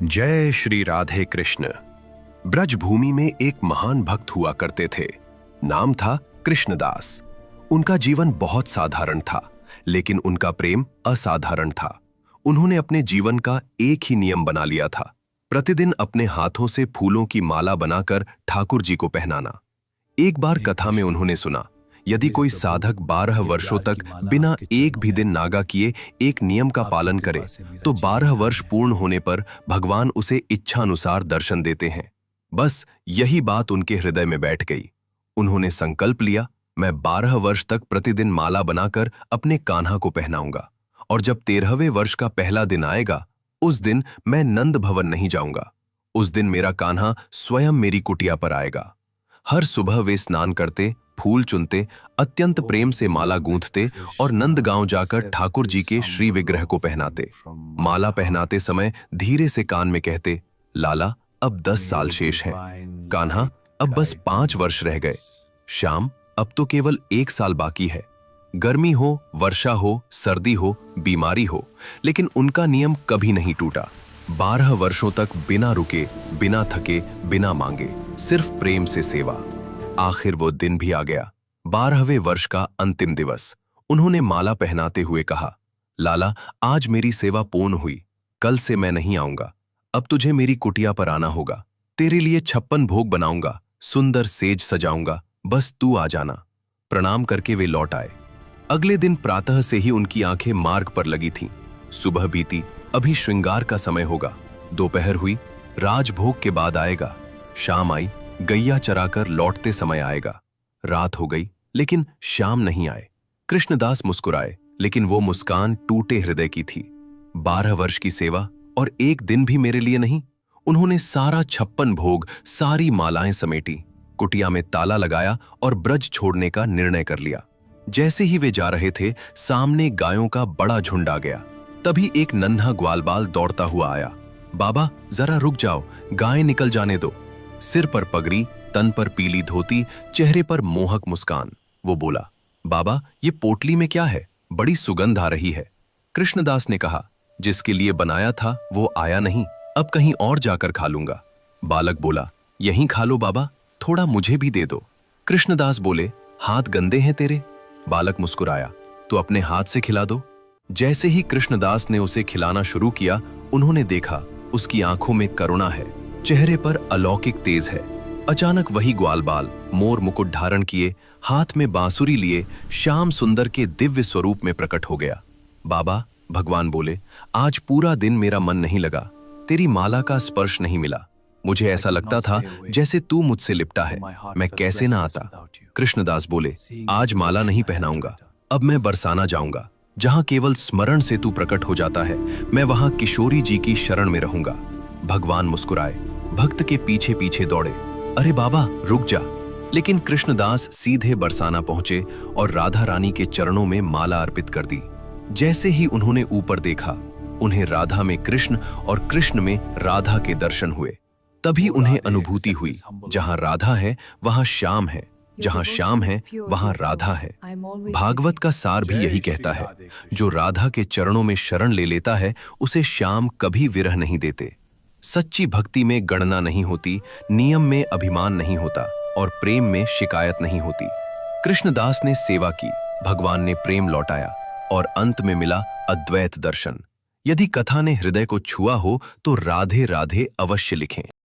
जय श्री राधे कृष्ण। ब्रजभूमि में एक महान भक्त हुआ करते थे। नाम था कृष्णदास। उनका जीवन बहुत साधारण था, लेकिन उनका प्रेम असाधारण था। उन्होंने अपने जीवन का एक ही नियम बना लिया था, प्रतिदिन अपने हाथों से फूलों की माला बनाकर ठाकुर जी को पहनाना। एक बार कथा में उन्होंने सुना, यदि कोई साधक 12 वर्षों तक बिना एक भी दिन नागा किए एक नियम का पालन करे, तो 12 वर्ष पूर्ण होने पर भगवान उसे इच्छानुसार दर्शन देते हैं। बस यही बात उनके हृदय में बैठ गई। उन्होंने संकल्प लिया, मैं 12 वर्ष तक प्रतिदिन माला बनाकर अपने कान्हा को पहनाऊंगा, और जब 13वें वर्ष का पहला दिन आएगा, उस दिन मैं नंद भवन नहीं जाऊंगा। उस दिन मेरा कान्हा स्वयं मेरी कुटिया पर आएगा। हर सुबह वे स्नान करते, फूल चुनते, अत्यंत प्रेम से माला गूंथते और नंदगांव जाकर ठाकुर जी के श्री विग्रह को पहनाते। माला पहनाते समय धीरे से कान में कहते, लाला अब 10 साल शेष हैं। कान्हा अब बस 5 वर्ष रह गए। श्याम अब तो केवल 1 साल बाकी है। गर्मी हो, वर्षा हो, सर्दी हो, बीमारी हो, लेकिन उनका नियम कभी नहीं टूटा। 12 वर्षों तक बिना रुके, बिना थके, बिना मांगे, सिर्फ प्रेम से सेवा। आखिर वो दिन भी आ गया, 12वें वर्ष का अंतिम दिवस। उन्होंने माला पहनाते हुए कहा, लाला आज मेरी सेवा पूर्ण हुई, कल से मैं नहीं आऊंगा। अब तुझे मेरी कुटिया पर आना होगा। तेरे लिए 56 भोग बनाऊंगा, सुंदर सेज सजाऊंगा, बस तू आ जाना। प्रणाम करके वे लौट आए। अगले दिन प्रातः से ही उनकी आंखें मार्ग पर लगी थीं। सुबह बीती, अभी श्रृंगार का समय होगा। दोपहर हुई, राजभोग के बाद आएगा। शाम आई, गैया चराकर लौटते समय आएगा। रात हो गई, लेकिन श्याम नहीं आए। कृष्णदास मुस्कुराए, लेकिन वो मुस्कान टूटे हृदय की थी। 12 वर्ष की सेवा और एक दिन भी मेरे लिए नहीं। उन्होंने सारा 56 भोग, सारी मालाएं समेटी, कुटिया में ताला लगाया और ब्रज छोड़ने का निर्णय कर लिया। जैसे ही वे जा रहे थे, सामने गायों का बड़ा झुंड आ गया। तभी एक नन्हा ग्वालबाल दौड़ता हुआ आया। बाबा जरा रुक जाओ, गायें निकल जाने दो। सिर पर पगड़ी, तन पर पीली धोती, चेहरे पर मोहक मुस्कान। वो बोला, बाबा ये पोटली में क्या है? बड़ी सुगंध आ रही है। कृष्णदास ने कहा, जिसके लिए बनाया था वो आया नहीं, अब कहीं और जाकर खा लूंगा। बालक बोला, यहीं खा लो बाबा, थोड़ा मुझे भी दे दो। कृष्णदास बोले, हाथ गंदे हैं तेरे? बालक मुस्कुराया, तो अपने हाथ से खिला दो। जैसे ही कृष्णदास ने उसे खिलाना शुरू किया, उन्होंने देखा उसकी आंखों में करुणा है, चेहरे पर अलौकिक तेज है। अचानक वही ग्वालबाल मोर मुकुट धारण किए, हाथ में बांसुरी लिए, श्याम सुंदर के दिव्य स्वरूप में प्रकट हो गया। बाबा, भगवान बोले, आज पूरा दिन मेरा मन नहीं लगा, तेरी माला का स्पर्श नहीं मिला। मुझे ऐसा लगता था जैसे तू मुझसे लिपटा है, मैं कैसे ना आता। कृष्णदास बोले, आज माला नहीं पहनाऊंगा, अब मैं बरसाना जाऊंगा। जहां केवल स्मरण से तू प्रकट हो जाता है, मैं वहां किशोरी जी की शरण में रहूंगा। भगवान मुस्कुराए, भक्त के पीछे पीछे दौड़े। अरे बाबा रुक जा। लेकिन कृष्णदास सीधे बरसाना पहुंचे और राधा रानी के चरणों में माला अर्पित कर दी। जैसे ही उन्होंने ऊपर देखा, उन्हें राधा में कृष्ण और कृष्ण में राधा के दर्शन हुए। तभी उन्हें अनुभूति हुई, जहां राधा है वहां श्याम है, जहां श्याम है वहां राधा है। भागवत का सार भी यही कहता है, जो राधा के चरणों में शरण ले लेता है, उसे श्याम कभी विरह नहीं देते। सच्ची भक्ति में गणना नहीं होती, नियम में अभिमान नहीं होता, और प्रेम में शिकायत नहीं होती। कृष्णदास ने सेवा की, भगवान ने प्रेम लौटाया, और अंत में मिला अद्वैत दर्शन। यदि कथा ने हृदय को छुआ हो तो राधे राधे अवश्य लिखें।